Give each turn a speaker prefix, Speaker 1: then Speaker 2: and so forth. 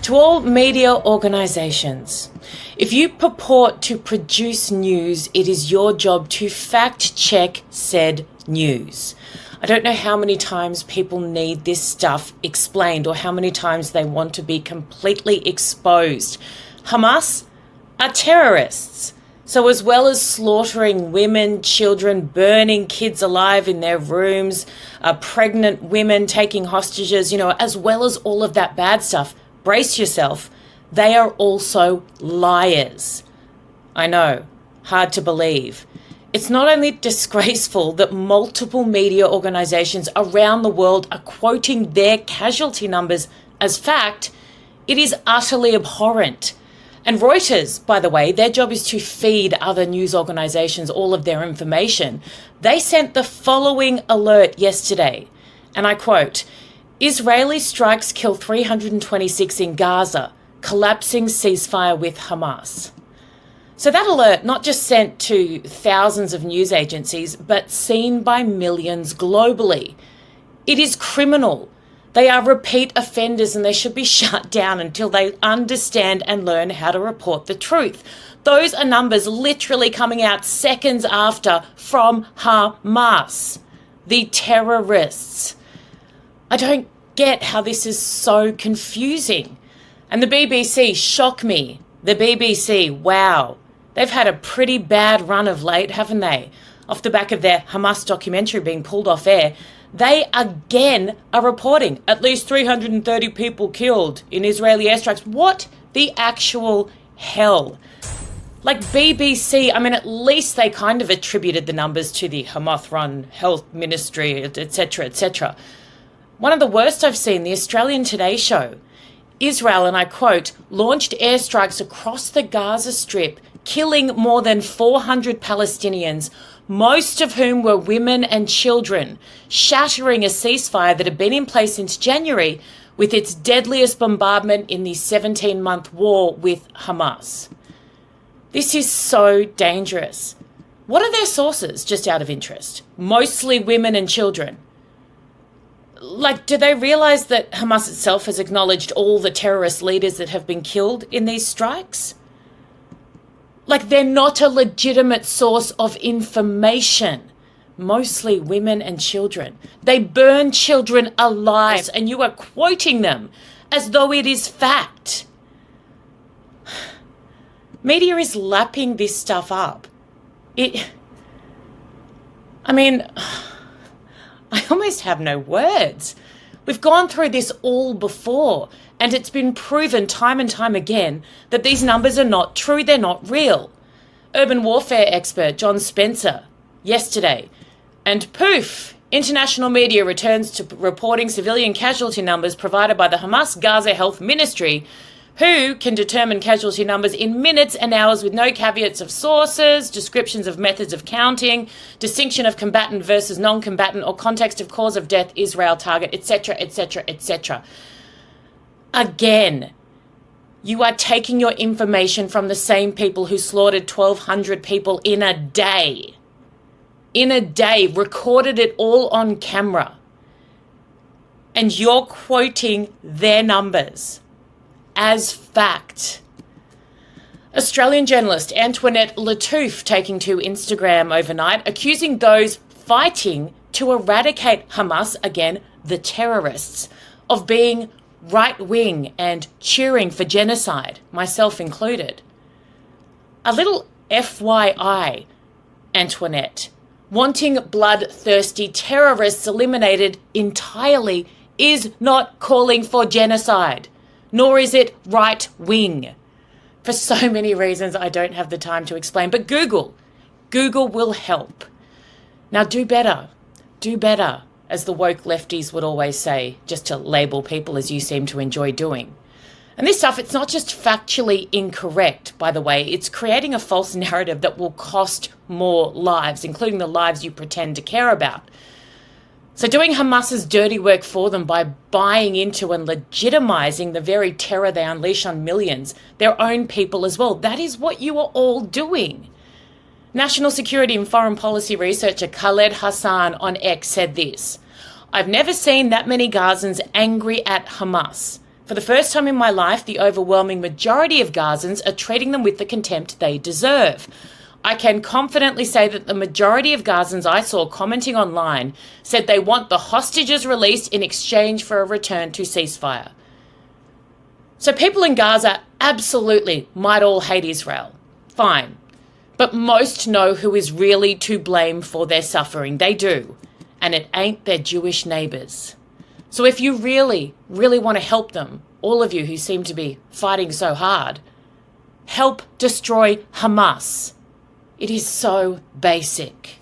Speaker 1: To all media organisations, if you purport to produce news, it is your job to fact-check said news. I don't know how many times people need this stuff explained or how many times they want to be completely exposed. Hamas are terrorists. So as well as slaughtering women, children, burning kids alive in their rooms, pregnant women taking hostages, as well as all of that bad stuff, brace yourself, they are also liars. I know, hard to believe. It's not only disgraceful that multiple media organisations around the world are quoting their casualty numbers as fact, it is utterly abhorrent. And Reuters, by the way, their job is to feed other news organisations all of their information. They sent the following alert yesterday, and I quote, "Israeli strikes kill 326 in Gaza, collapsing ceasefire with Hamas." So that alert not just sent to thousands of news agencies, but seen by millions globally. It is criminal. They are repeat offenders and they should be shut down until they understand and learn how to report the truth. Those are numbers literally coming out seconds after from Hamas, the terrorists. I don't get how this is so confusing. And the BBC shock me. The BBC, wow. They've had a pretty bad run of late, haven't they? Off the back of their Hamas documentary being pulled off air, they again are reporting at least 330 people killed in Israeli airstrikes. What the actual hell? Like BBC, at least they kind of attributed the numbers to the Hamas-run health ministry, etc., etc. One of the worst I've seen, the Australian Today show. Israel, and I quote, launched airstrikes across the Gaza Strip, killing more than 400 Palestinians, most of whom were women and children, shattering a ceasefire that had been in place since January with its deadliest bombardment in the 17-month war with Hamas. This is so dangerous. What are their sources, just out of interest? Mostly women and children. Do they realise that Hamas itself has acknowledged all the terrorist leaders that have been killed in these strikes? They're not a legitimate source of information. Mostly women and children. They burn children alive, and you are quoting them as though it is fact. Media is lapping this stuff up. I almost have no words. We've gone through this all before, and it's been proven time and time again that these numbers are not true, they're not real. Urban warfare expert John Spencer, yesterday, and poof, international media returns to reporting civilian casualty numbers provided by the Hamas Gaza Health Ministry, who can determine casualty numbers in minutes and hours with no caveats of sources, descriptions of methods of counting, distinction of combatant versus non-combatant, or context of cause of death, Israel target, etc., etc., etc. Again, you are taking your information from the same people who slaughtered 1,200 people in a day. In a day, recorded it all on camera. And you're quoting their numbers as fact. Australian journalist Antoinette Lattouf taking to Instagram overnight, accusing those fighting to eradicate Hamas, again, the terrorists, of being right-wing and cheering for genocide, myself included. A little FYI, Antoinette, wanting bloodthirsty terrorists eliminated entirely is not calling for genocide, nor is it right-wing. For so many reasons I don't have the time to explain, but Google will help. Now do better, as the woke lefties would always say, just to label people as you seem to enjoy doing. And this stuff, it's not just factually incorrect, by the way, it's creating a false narrative that will cost more lives, including the lives you pretend to care about. So doing Hamas's dirty work for them by buying into and legitimising the very terror they unleash on millions, their own people as well, that is what you are all doing. National security and foreign policy researcher Khaled Hassan on X said this: "I've never seen that many Gazans angry at Hamas. For the first time in my life, the overwhelming majority of Gazans are treating them with the contempt they deserve. I can confidently say that the majority of Gazans I saw commenting online said they want the hostages released in exchange for a return to ceasefire. So people in Gaza absolutely might all hate Israel. Fine. But most know who is really to blame for their suffering. They do. And it ain't their Jewish neighbours. So if you really, really want to help them, all of you who seem to be fighting so hard, help destroy Hamas. It is so basic.